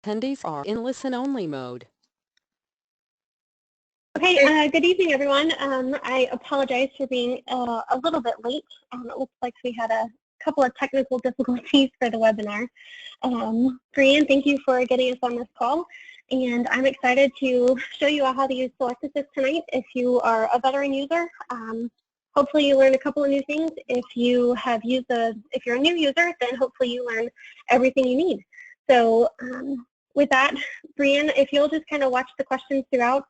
Attendees are in listen-only mode. Okay, good evening, everyone. I apologize for being a little bit late. It looks like we had a couple of technical difficulties for the webinar. Brian, thank you for getting us on this call. And I'm excited to show you how to use Select-A-Sis tonight. If you are a veteran user, hopefully you learn a couple of new things. If you're a new user, then hopefully you learn everything you need. So with that, Brian, if you'll just kind of watch the questions throughout,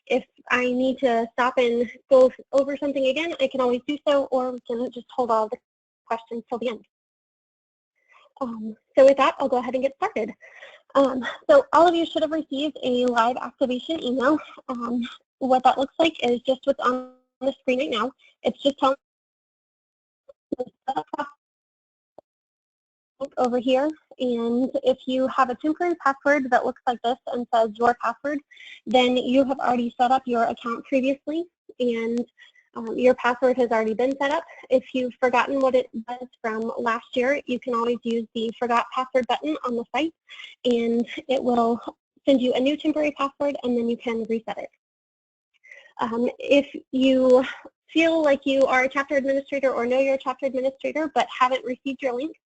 if I need to stop and go over something again, I can always do so, or we can just hold all the questions till the end. So with that, I'll go ahead and get started. So all of you should have received a live activation email. What that looks like is just what's on the screen right now. It's just telling over here, and if you have a temporary password that looks like this and says your password, then you have already set up your account previously, and your password has already been set up. If you've forgotten what it was from last year, you can always use the forgot password button on the site, and it will send you a new temporary password, and then you can reset it. If you feel like you are a chapter administrator or know you're a chapter administrator but haven't received your link,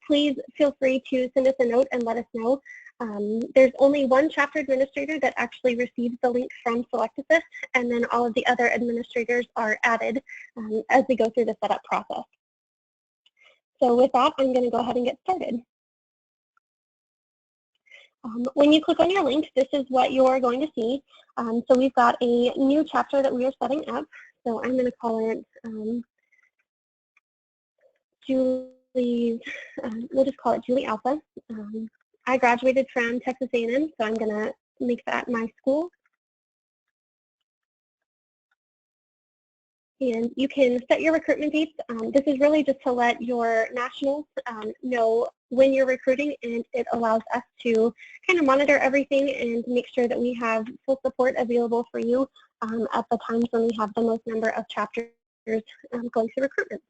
please feel free to send us a note and let us know. There's only one chapter administrator that actually receives the link from Select-A-Sis, and then all of the other administrators are added as we go through the setup process. So with that, I'm going to go ahead and get started. When you click on your link, this is what you're going to see. So we've got a new chapter that we are setting up. So I'm going to call it Julie's, we'll just call it Julie Alpha. I graduated from Texas A&M, so I'm going to make that my school. And you can set your recruitment dates. This is really just to let your nationals know when you're recruiting, and it allows us to kind of monitor everything and make sure that we have full support available for you at the times when we have the most number of chapters going through recruitment.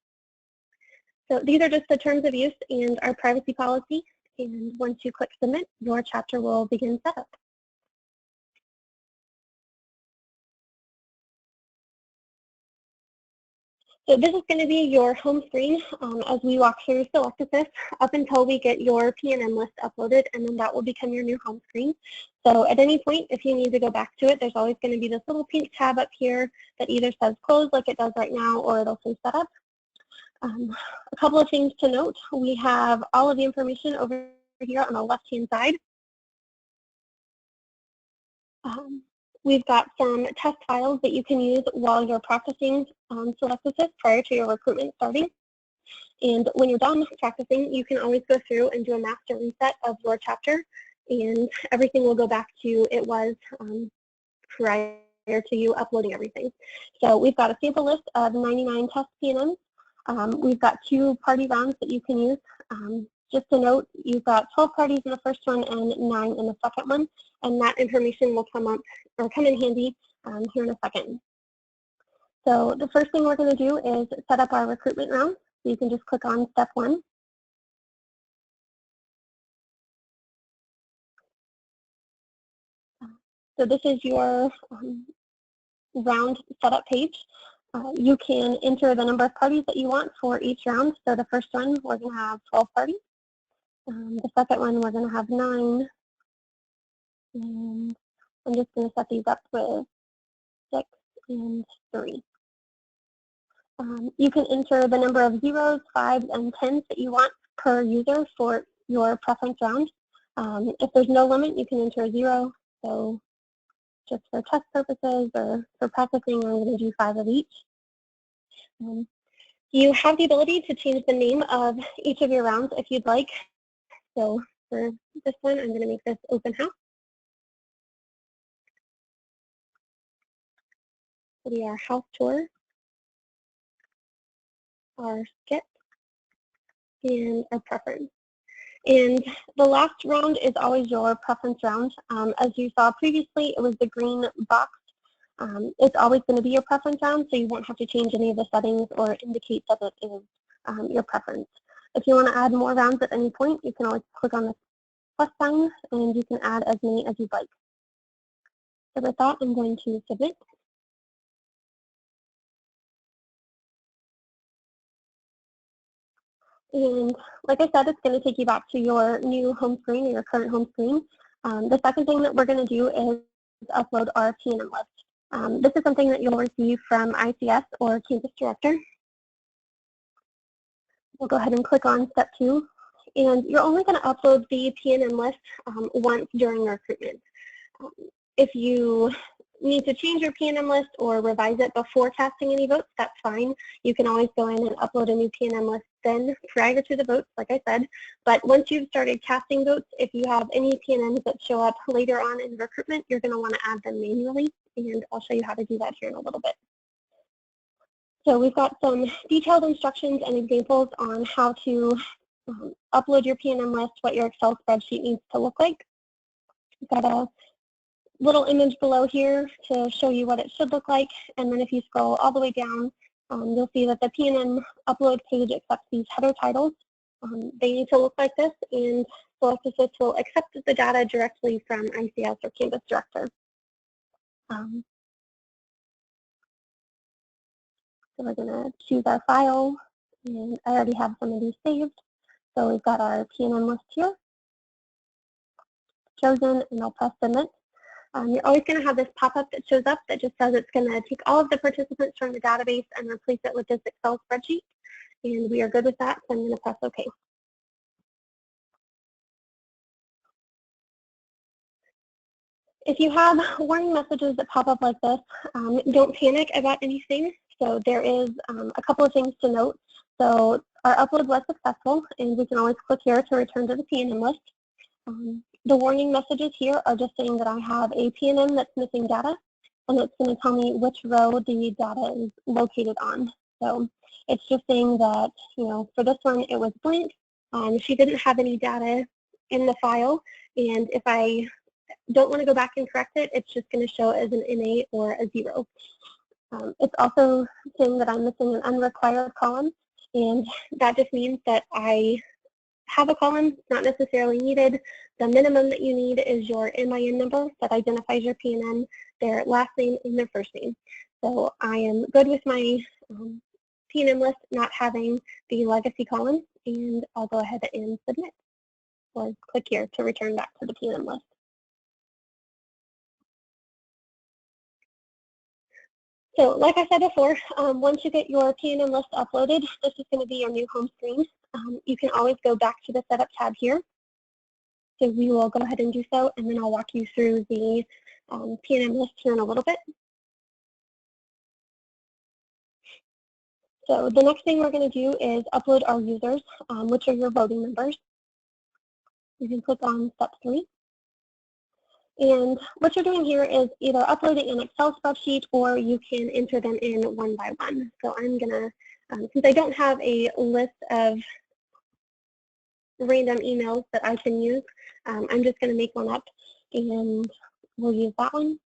So these are just the terms of use and our privacy policy, and once you click submit, your chapter will begin setup. So this is going to be your home screen as we walk through Select-A-Sis up until we get your PNM list uploaded, and then that will become your new home screen. So at any point, if you need to go back to it, there's always going to be this little pink tab up here that either says close like it does right now, or it'll say setup. A couple of things to note. We have all of the information over here on the left-hand side. We've got some test files that you can use while you're practicing Select-A-Sis prior to your recruitment starting. And when you're done practicing, you can always go through and do a master reset of your chapter, and everything will go back to it was prior to you uploading everything. So we've got a sample list of 99 test PNMs. We've got 2 party rounds that you can use. Just to note, you've got 12 parties in the first one and 9 in the second one, and that information will come up or come in handy here in a second. So the first thing we're going to do is set up our recruitment round. So you can just click on step 1. So this is your round setup page. You can enter the number of parties that you want for each round. So the first one, we're going to have 12 parties. The second one, we're going to have 9. And I'm just going to set these up with 6 and 3. You can enter the number of 0s, 5s, and 10s that you want per user for your preference round. If there's no limit, you can enter 0. So just for test purposes or for practicing, I'm going to do 5 of each. You have the ability to change the name of each of your rounds if you'd like. So for this one, I'm going to make this open house. It'll be our house tour, our skip, and our preference. And the last round is always your preference round. As you saw previously, it was the green box. It's always going to be your preference round, so you won't have to change any of the settings or indicate that it is your preference. If you want to add more rounds at any point, you can always click on the plus sign, and you can add as many as you'd like. So with that, I'm going to submit. And like I said, it's going to take you back to your new home screen or your current home screen. The second thing that we're going to do is upload our P&M list. This is something that you'll receive from ICS or Campus Director. We'll go ahead and click on step 2. And you're only going to upload the P&M list once during recruitment. If you need to change your P&M list or revise it before casting any votes, that's fine. You can always go in and upload a new P&M list then prior to the votes, like I said. But once you've started casting votes, if you have any P&Ms that show up later on in recruitment, you're going to want to add them manually, and I'll show you how to do that here in a little bit. So we've got some detailed instructions and examples on how to upload your P&M list, what your Excel spreadsheet needs to look like. We've got a little image below here to show you what it should look like, and then if you scroll all the way down, you'll see that the P&M upload page accepts these header titles. They need to look like this, and Select-A-Sis will accept the data directly from ICS or Campus Director. So we're going to choose our file, and I already have some of these saved. So we've got our P&M list here chosen, and I'll press submit. You're always going to have this pop-up that shows up that just says it's going to take all of the participants from the database and replace it with this Excel spreadsheet. And we are good with that, so I'm going to press OK. If you have warning messages that pop up like this, don't panic about anything. So there is a couple of things to note. So our upload was successful, and we can always click here to return to the P&M list. The warning messages here are just saying that I have a P&M that's missing data, and it's going to tell me which row the data is located on. So it's just saying that, for this one, it was blank. She didn't have any data in the file, and if I don't want to go back and correct it, it's just going to show as an NA or a 0. It's also saying that I'm missing an unrequired column, and that just means that I have a column, not necessarily needed. The minimum that you need is your MIN number that identifies your P&M, their last name, and their first name. So I am good with my P&M list not having the legacy column, and I'll go ahead and submit, or click here to return back to the P&M list. So like I said before, once you get your P&M list uploaded, this is going to be your new home screen. You can always go back to the Setup tab here. So we will go ahead and do so, and then I'll walk you through the P&M list here in a little bit. So the next thing we're going to do is upload our users, which are your voting members. You can click on step 3. And what you're doing here is either uploading an Excel spreadsheet, or you can enter them in one by one. So I'm going to, since I don't have a list of random emails that I can use, I'm just going to make one up, and we'll use that one.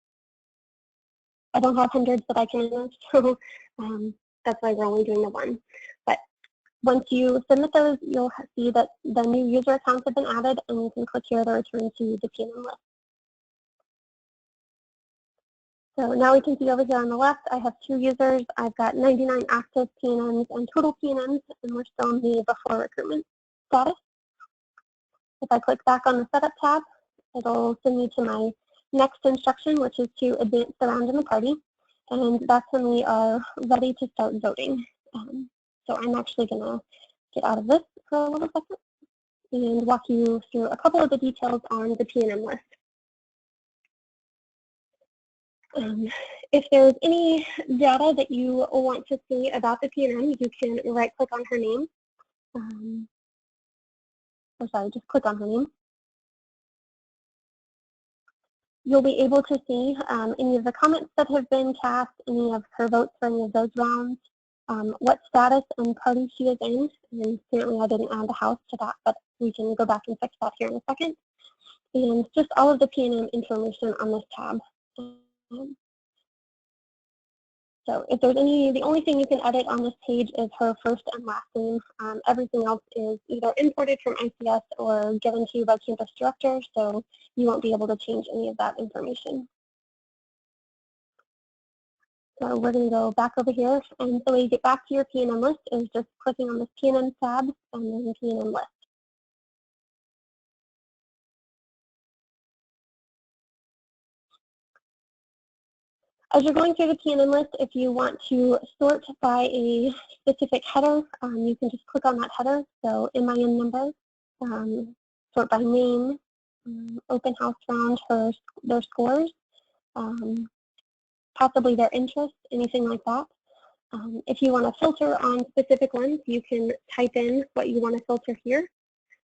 I don't have hundreds that I can use, so that's why we're only doing the one. But once you submit those, you'll see that the new user accounts have been added, and you can click here to return to the P&M list. So now we can see over here on the left, I have 2 users. I've got 99 active P&Ms and total P&Ms, and we're still in the before recruitment status. If I click back on the Setup tab, it'll send me to my next instruction, which is to advance the round in the party, and that's when we are ready to start voting. So I'm actually going to get out of this for a little second and walk you through a couple of the details on the P&M list. If there's any data that you want to see about the P&M, you can right-click on her name. Just click on her name. You'll be able to see any of the comments that have been cast, any of her votes for any of those rounds, what status and party she is in. And certainly I didn't add the house to that, but we can go back and fix that here in a second. And just all of the P&M information on this tab. So if there's the only thing you can edit on this page is her first and last name. Everything else is either imported from ICS or given to you by campus director, so you won't be able to change any of that information. So we're going to go back over here, and the way you get back to your P&M list is just clicking on this P&M tab and then P&M list. As you're going through the P&M list, if you want to sort by a specific header, you can just click on that header. So MIN number, sort by name, open house round, their scores, possibly their interests, anything like that. If you want to filter on specific ones, you can type in what you want to filter here.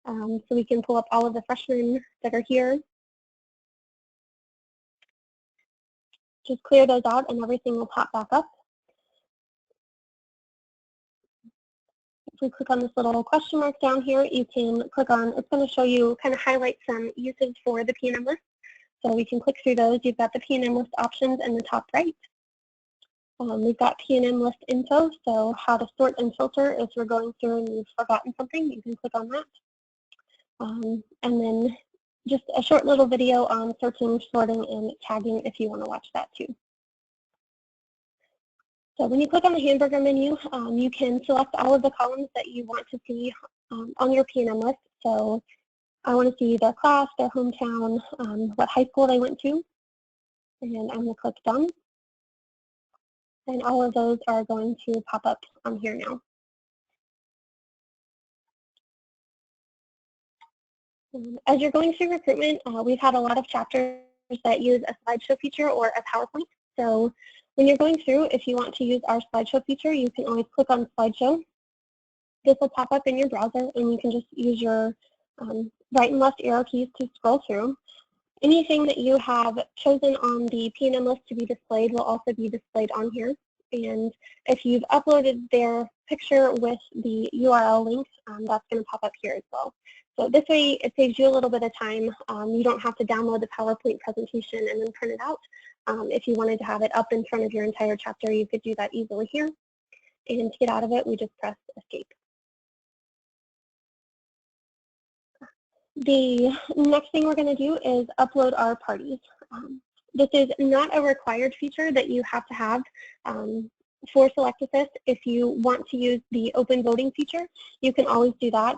So we can pull up all of the freshmen that are here. Just clear those out and everything will pop back up. If we click on this little question mark down here, you can click on, it's going to show you, kind of highlight some uses for the P&M list. So we can click through those. You've got the P&M list options in the top right. We've got P&M list info, so how to sort and filter if you're going through and you've forgotten something, you can click on that. And then just a short little video on searching, sorting, and tagging if you want to watch that too. So when you click on the hamburger menu, you can select all of the columns that you want to see on your P&M list. So I want to see their class, their hometown, what high school they went to, and I'm going to click done. And all of those are going to pop up on here now. As you're going through recruitment, we've had a lot of chapters that use a slideshow feature or a PowerPoint. So when you're going through, if you want to use our slideshow feature, you can always click on slideshow. This will pop up in your browser, and you can just use your right and left arrow keys to scroll through. Anything that you have chosen on the P&M list to be displayed will also be displayed on here. And if you've uploaded their picture with the URL link, that's going to pop up here as well. So this way, it saves you a little bit of time. You don't have to download the PowerPoint presentation and then print it out. If you wanted to have it up in front of your entire chapter, you could do that easily here. And to get out of it, we just press escape. The next thing we're going to do is upload our parties. This is not a required feature that you have to have for Select-A-Sis. If you want to use the open voting feature, you can always do that.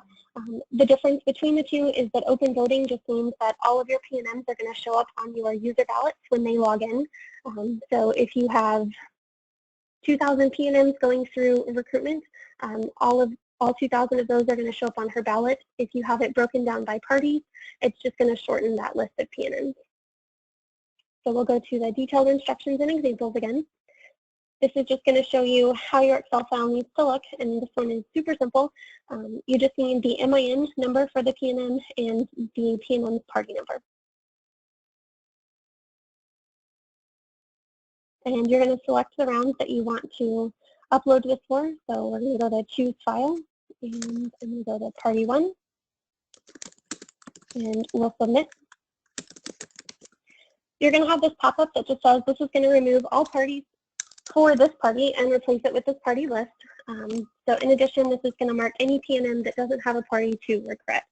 The difference between the two is that open voting just means that all of your P&Ms are going to show up on your user ballots when they log in. So if you have 2,000 P&Ms going through recruitment, all 2,000 of those are going to show up on her ballot. If you have it broken down by parties, it's just going to shorten that list of P&Ms. So we'll go to the detailed instructions and examples again. This is just going to show you how your Excel file needs to look, and this one is super simple. You just need the MIN number for the P&M and the P&M's party number. And you're going to select the rounds that you want to upload this for. So we're going to go to Choose File, and I'm going to go to Party 1, and we'll submit. You're going to have this pop-up that just says this is going to remove all parties for this party and replace it with this party list. So in addition, this is going to mark any P&M that doesn't have a party to regret.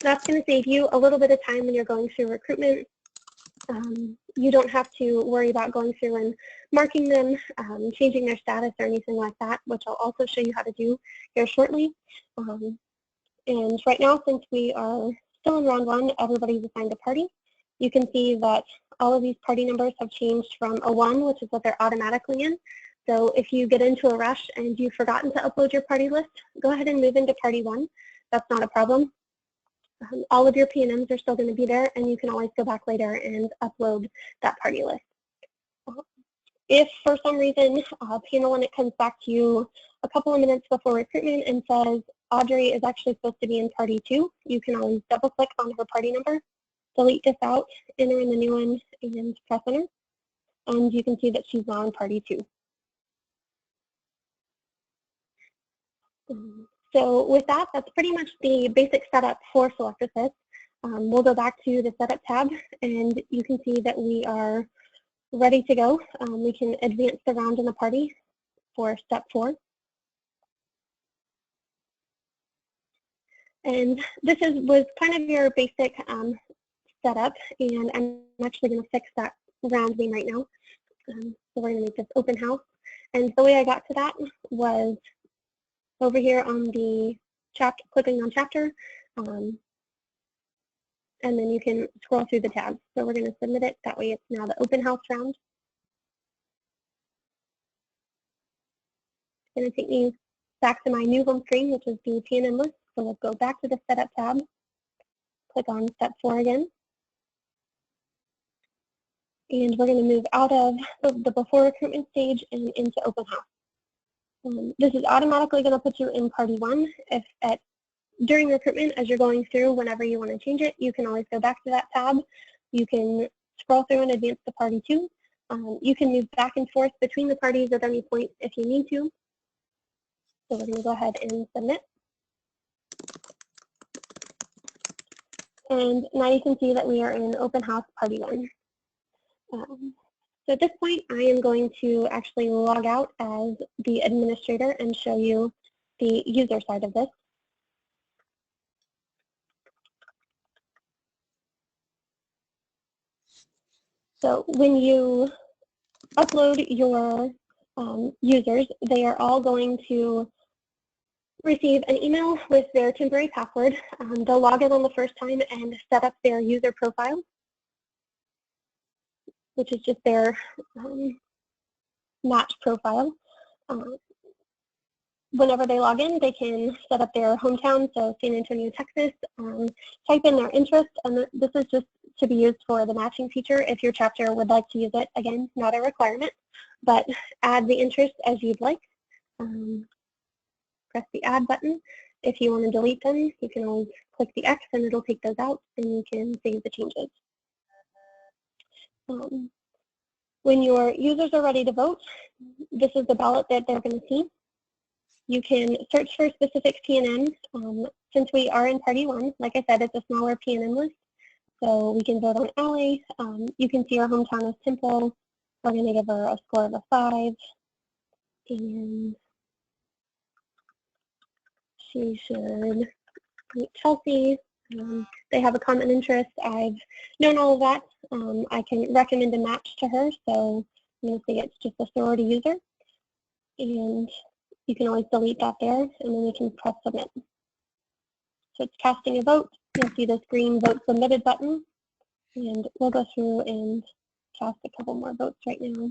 That's going to save you a little bit of time when you're going through recruitment. You don't have to worry about going through and marking them, changing their status or anything like that, which I'll also show you how to do here shortly. And right now, since we are still in round 1, everybody's assigned a party. You can see that all of these party numbers have changed from a 1, which is what they're automatically in. So if you get into a rush and you've forgotten to upload your party list, go ahead and move into Party 1. That's not a problem. All of your P&Ms are still going to be there, and you can always go back later and upload that party list. If for some reason Panel comes back to you a couple of minutes before recruitment and says Audrey is actually supposed to be in Party 2, you can always double-click on her party number, delete this out, enter in the new one, and press enter. And you can see that she's now in Party 2. So with that, that's pretty much the basic setup for Select-A-Sis. We'll go back to the Setup tab, and you can see that we are ready to go. We can advance the round in the party for step 4. And this was kind of your basic setup, and I'm actually going to fix that round name right now. So we're going to make this open house. And the way I got to that was over here on the chapter, clicking on chapter, and then you can scroll through the tabs. So we're going to submit it. That way it's now the open house round. It's going to take me back to my new home screen, which is the PNN list. So let's go back to the setup tab. Click on step 4 again. And we're going to move out of the before recruitment stage and into open house. This is automatically going to put you in party 1. If during recruitment, as you're going through, whenever you want to change it, you can always go back to that tab. You can scroll through and advance to party 2. You can move back and forth between the parties at any point if you need to. So we're going to go ahead and submit. And now you can see that we are in open house party 1. So at this point, I am going to actually log out as the administrator and show you the user side of this. So when you upload your users, they are all going to receive an email with their temporary password. They'll log in on the first time and set up their user profile, which is just their match profile. Whenever they log in, they can set up their hometown, so San Antonio, Texas, type in their interest, and this is just to be used for the matching feature if your chapter would like to use it. Again, not a requirement, but add the interest as you'd like. Press the add button. If you want to delete them, you can always click the X and it'll take those out and you can save the changes. When your users are ready to vote, this is the ballot that they're going to see. You can search for specific PNNs. Since we are in party 1, like I said, it's a smaller PNN list. So we can vote on Allie. You can see our hometown is Temple. We're going to give her a score of a 5. And she should meet Chelsea. They have a common interest. I've known all of that. I can recommend a match to her. So I'm going to say it's just a sorority user. And you can always delete that there, and then we can press submit. So it's casting a vote. You'll see this green vote submitted button. And we'll go through and cast a couple more votes right now.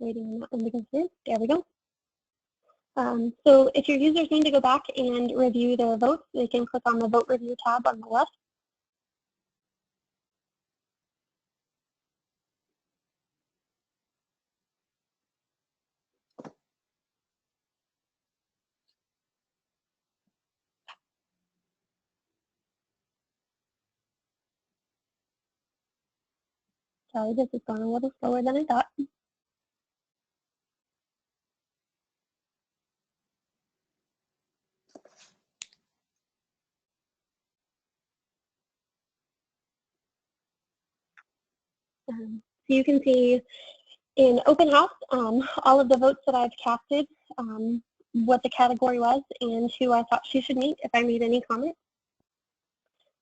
Waiting on that one to go through. There we go. So if your users need to go back and review their votes, they can click on the Vote Review tab on the left. Sorry, this is going a little slower than I thought. So you can see in Open House, all of the votes that I've casted, what the category was, and who I thought she should meet if I made any comments.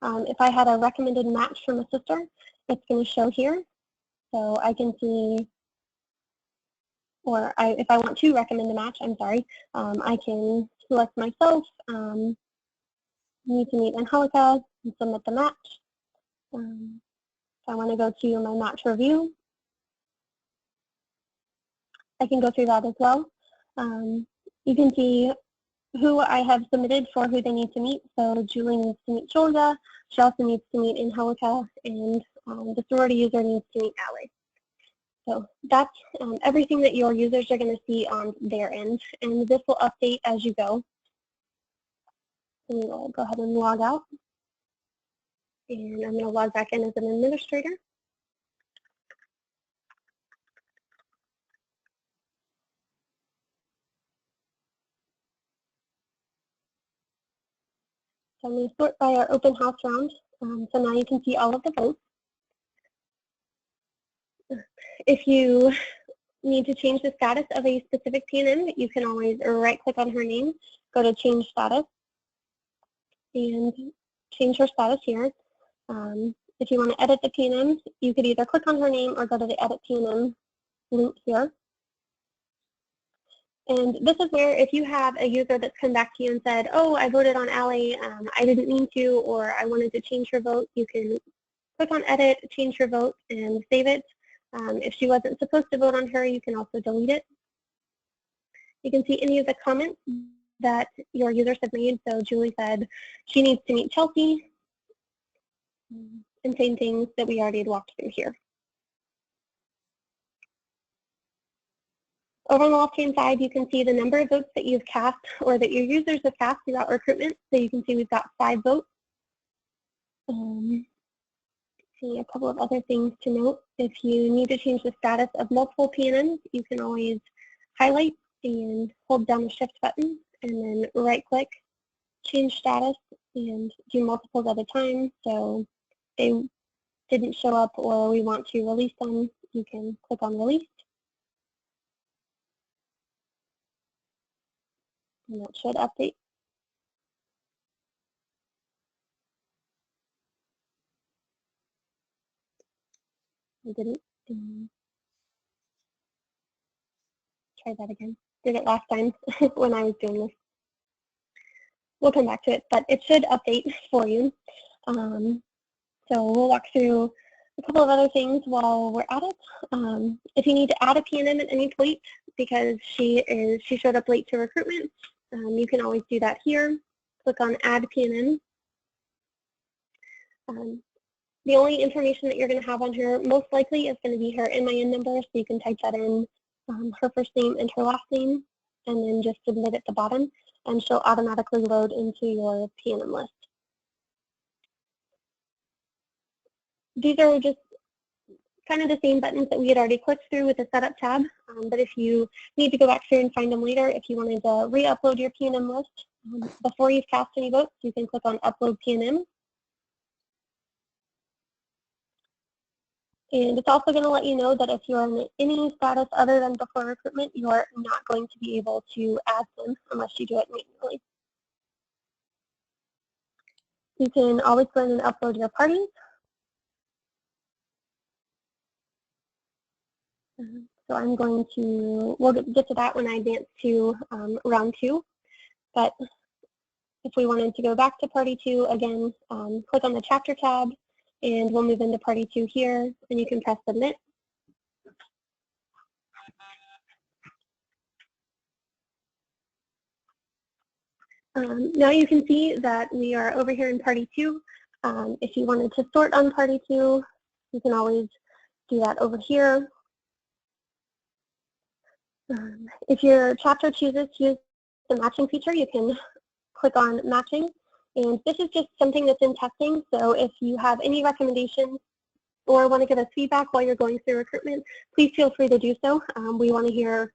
If I had a recommended match from a sister, it's going to show here. So I can see, or if I want to recommend a match, I'm sorry, I can select myself, need to meet Angelica, and submit the match. If I want to go to my match review, I can go through that as well. You can see who I have submitted for who they need to meet. So Julie needs to meet Georgia. She also needs to meet Angelica, and the sorority user needs to meet Allie. So that's everything that your users are going to see on their end, and this will update as you go. We will go ahead and log out. And I'm going to log back in as an administrator. So I'm going to sort by our open house round. So now you can see all of the votes. If you need to change the status of a specific PNM, you can always right-click on her name, go to Change Status, and change her status here. If you want to edit the PNM, you could either click on her name or go to the Edit PNM link here. And this is where if you have a user that's come back to you and said, oh, I voted on Allie, I didn't mean to, or I wanted to change her vote, you can click on Edit, change her vote, and save it. If she wasn't supposed to vote on her, you can also delete it. You can see any of the comments that your users have made. So Julie said she needs to meet Chelsea, and same things that we already had walked through here. Over on the left-hand side, you can see the number of votes that you've cast or that your users have cast throughout recruitment. So you can see we've got 5 votes. See a couple of other things to note. If you need to change the status of multiple PNMs, you can always highlight and hold down the shift button and then right-click, change status, and do multiples at a time. So if they didn't show up or we want to release them, you can click on release. And that should update. I didn't. Try that again. Did it last time when I was doing this. We'll come back to it, but it should update for you. So we'll walk through a couple of other things while we're at it. If you need to add a PNM at any point because she showed up late to recruitment, you can always do that here. Click on Add PNM. The only information that you're going to have on her most likely is going to be her NIN number, so you can type that in, her first name and her last name, and then just submit at the bottom, and she'll automatically load into your PNM list. These are just kind of the same buttons that we had already clicked through with the Setup tab, but if you need to go back through and find them later, if you wanted to re-upload your PNM list before you've cast any votes, you can click on Upload PNM. And it's also going to let you know that if you're in any status other than before recruitment, you're not going to be able to add them unless you do it manually. You can always go in and upload your parties. So I'm going to, we'll get to that when I advance to round 2. But if we wanted to go back to party 2, again, click on the chapter tab, and we'll move into party 2 here, and you can press submit. Now you can see that we are over here in party 2. If you wanted to sort on party 2, you can always do that over here. If your chapter chooses to use the matching feature, you can click on matching. And this is just something that's in testing. So if you have any recommendations or want to give us feedback while you're going through recruitment, please feel free to do so. We want to hear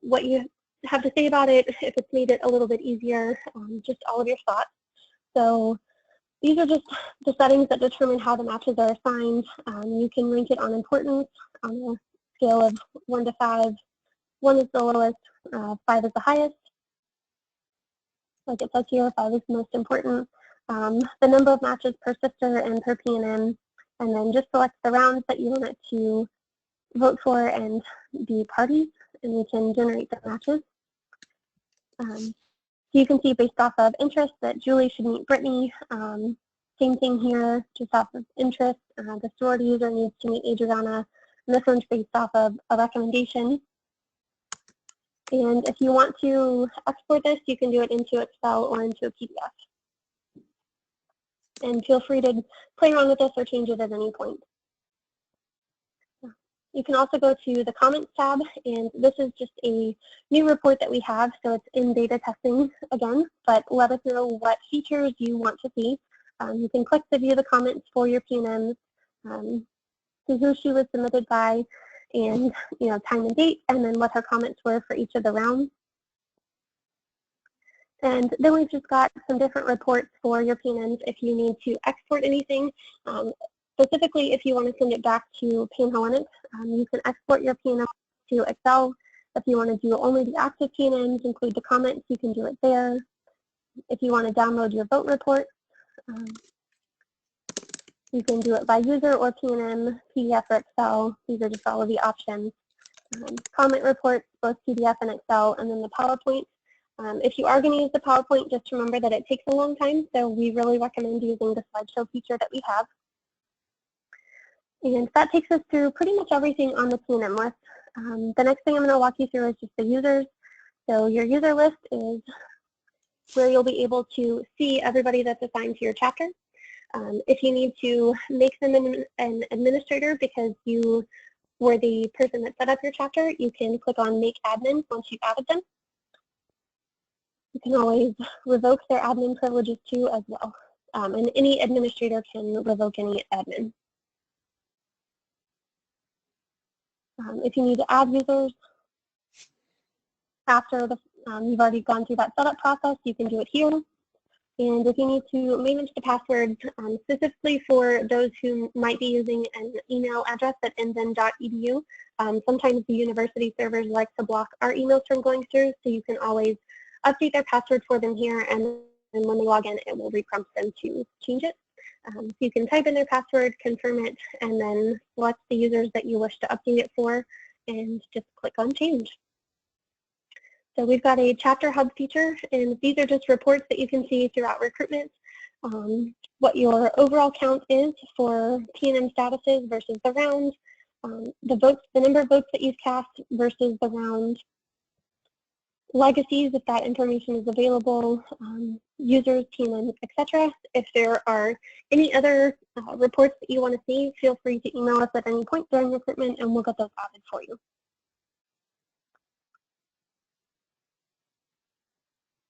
what you have to say about it, if it's made it a little bit easier, just all of your thoughts. So these are just the settings that determine how the matches are assigned. You can rank it on importance on a scale of 1 to 5. 1 is the lowest, 5 is the highest. Like it says here, 5 is the most important. The number of matches per sister and per PNM, and then just select the rounds that you want it to vote for and the parties, and we can generate the matches. You can see based off of interest that Julie should meet Brittany. Same thing here, just off of interest. The sorority user needs to meet Adriana, and this one's based off of a recommendation. And if you want to export this, you can do it into Excel or into a PDF. And feel free to play around with this or change it at any point. You can also go to the Comments tab, and this is just a new report that we have, so it's in beta testing again, but let us know what features you want to see. You can click to view the comments for your PNMs, to who she was submitted by, and time and date, and then what her comments were for each of the rounds. And then we've just got some different reports for your PNMs if you need to export anything. Specifically, if you want to send it back to Panhellenic, you can export your PNM to Excel. If you want to do only the active PNMs, include the comments, you can do it there. If you want to download your vote report, you can do it by user or PNM, PDF or Excel. These are just all of the options. Comment reports, both PDF and Excel, and then the PowerPoint. If you are going to use the PowerPoint, just remember that it takes a long time, so we really recommend using the Slideshow feature that we have. And that takes us through pretty much everything on the PNM list. The next thing I'm going to walk you through is just the users. So your user list is where you'll be able to see everybody that's assigned to your chapter. If you need to make them an administrator because you were the person that set up your chapter, you can click on Make Admin once you've added them. You can always revoke their admin privileges too as well. And any administrator can revoke any admin. If you need to add users after you've already gone through that setup process, you can do it here. And if you need to manage the passwords, specifically for those who might be using an email address that ends in .edu, sometimes the university servers like to block our emails from going through, so you can always update their password for them here, and then when they log in, it will re-prompt them to change it. So you can type in their password, confirm it, and then select the users that you wish to update it for, and just click on Change. So we've got a Chapter Hub feature, and these are just reports that you can see throughout recruitment, what your overall count is for PNM statuses versus the round, the number of votes that you've cast versus the round, legacies, if that information is available, users, PNM, etc. If there are any other reports that you want to see, feel free to email us at any point during recruitment, and we'll get those added for you.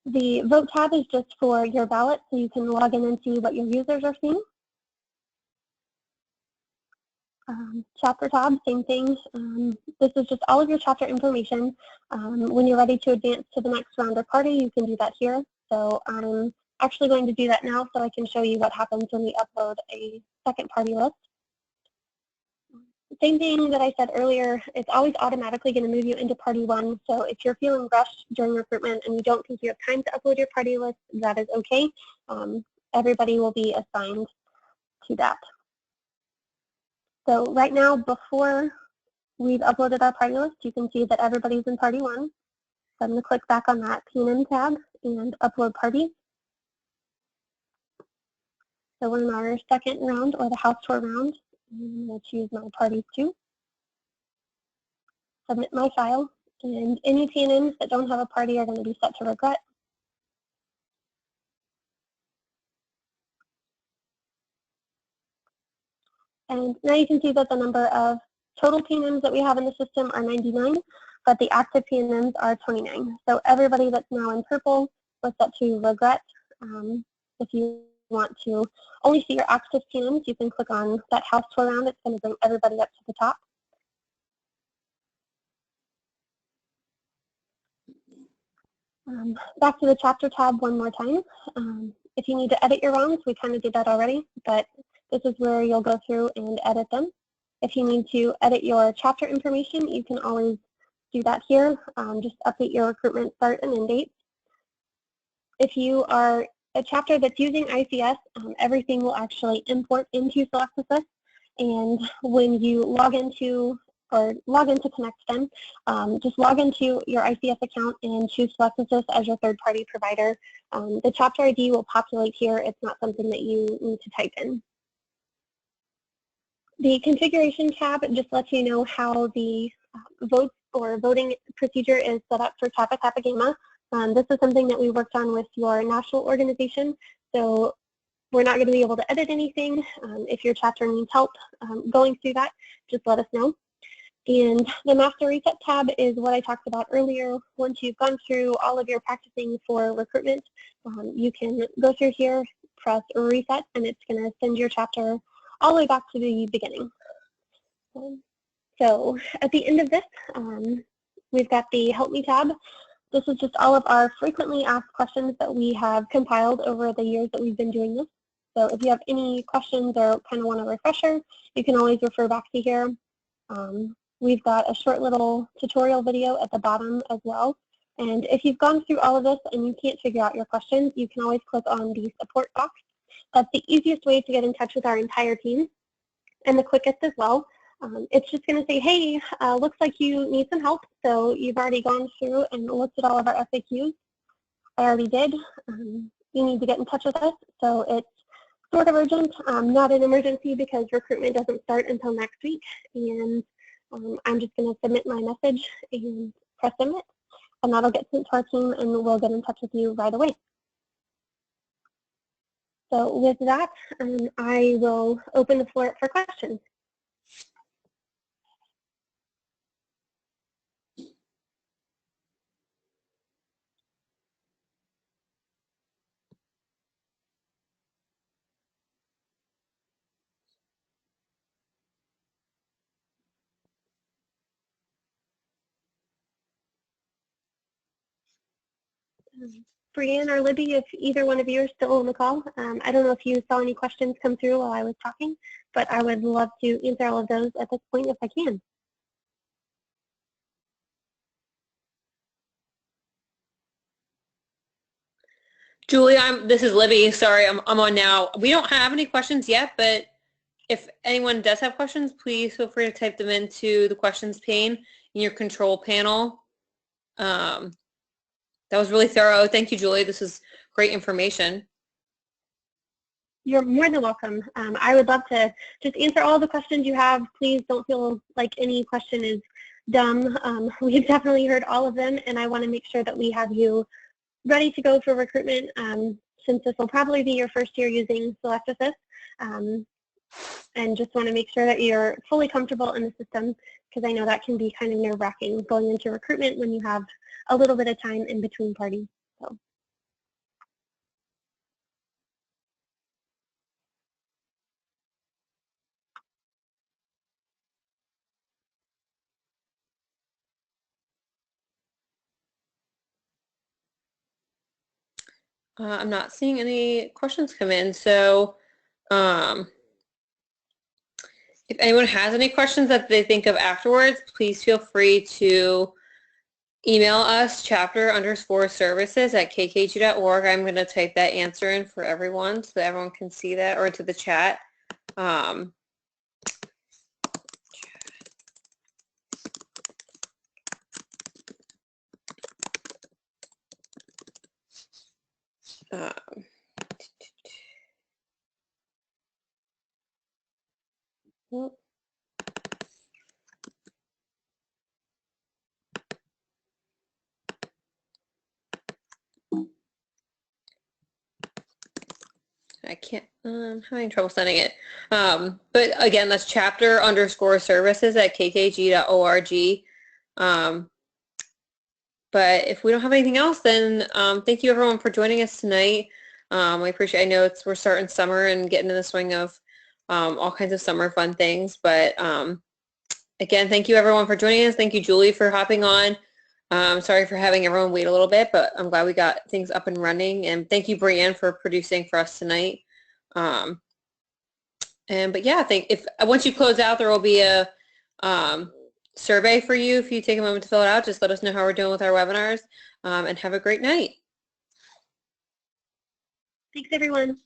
The Vote tab is just for your ballot, so you can log in and see what your users are seeing. Chapter tab, same thing. This is just all of your chapter information. When you're ready to advance to the next round or party, you can do that here. So I'm actually going to do that now so I can show you what happens when we upload a second party list. Same thing that I said earlier, it's always automatically going to move you into party one. So if you're feeling rushed during recruitment and you don't think you have time to upload your party list, that is okay. Everybody will be assigned to that. So right now, before we've uploaded our party list, you can see that everybody's in party one. So I'm going to click back on that PNM tab and upload party. So we're in our second round, or the house tour round. I'm going to choose my party 2. Submit my file, and any PNMs that don't have a party are going to be set to regret. And now you can see that the number of total PNMs that we have in the system are 99, but the active PNMs are 29. So everybody that's now in purple was set to regret. If you want to only see your active PNMs, you can click on that house tour round. It's going to bring everybody up to the top. Back to the chapter tab one more time. If you need to edit your rounds, we kind of did that already, but this is where you'll go through and edit them. If you need to edit your chapter information, you can always do that here. Just update your recruitment start and end dates. If you are a chapter that's using ICS, everything will actually import into Select-A-Sis, and when you log into Connect them, just log into your ICS account and choose Select-A-Sis as your third-party provider. The chapter ID will populate here. It's not something that you need to type in. The configuration tab just lets you know how the votes or voting procedure is set up for Kappa Kappa Gamma. This is something that we worked on with your national organization, so we're not going to be able to edit anything. If your chapter needs help going through that, just let us know. And the Master Reset tab is what I talked about earlier. Once you've gone through all of your practicing for recruitment, you can go through here, press Reset, and it's going to send your chapter all the way back to the beginning. So at the end of this, we've got the Help Me tab. This is just all of our frequently asked questions that we have compiled over the years that we've been doing this. So if you have any questions or kind of want a refresher, you can always refer back to here. We've got a short little tutorial video at the bottom as well. And if you've gone through all of this and you can't figure out your questions, you can always click on the support box. That's the easiest way to get in touch with our entire team and the quickest as well. It's just going to say, hey, looks like you need some help. So you've already gone through and looked at all of our FAQs. I already did. You need to get in touch with us. So it's sort of urgent, not an emergency because recruitment doesn't start until next week. And I'm just going to submit my message and press submit. And that'll get sent to our team and we'll get in touch with you right away. So with that, I will open the floor up for questions. Brianne or Libby, if either one of you are still on the call, I don't know if you saw any questions come through while I was talking, but I would love to answer all of those at this point if I can. Julie, this is Libby. Sorry, I'm on now. We don't have any questions yet, but if anyone does have questions, please feel free to type them into the questions pane in your control panel. That was really thorough. Thank you, Julie. This is great information. You're more than welcome. I would love to just answer all the questions you have. Please don't feel like any question is dumb. We've definitely heard all of them, and I want to make sure that we have you ready to go for recruitment since this will probably be your first year using Select-A-Sis. And just want to make sure that you're fully comfortable in the system because I know that can be kind of nerve-wracking going into recruitment when you have a little bit of time in between parties. So. I'm not seeing any questions come in, so if anyone has any questions that they think of afterwards, please feel free to email us chapter_services@kkg.org. I'm going to type that answer in for everyone so that everyone can see that, or into the chat. I can't, I'm having trouble sending it. But again, that's chapter_services@kkg.org. But if we don't have anything else, then thank you everyone for joining us tonight. I appreciate, I know we're starting summer and getting in the swing of all kinds of summer fun things. But again, thank you everyone for joining us. Thank you, Julie, for hopping on. Sorry for having everyone wait a little bit, but I'm glad we got things up and running. And thank you, Brianne, for producing for us tonight. But yeah, I think once you close out, there will be a survey for you. If you take a moment to fill it out, just let us know how we're doing with our webinars, and have a great night. Thanks, everyone.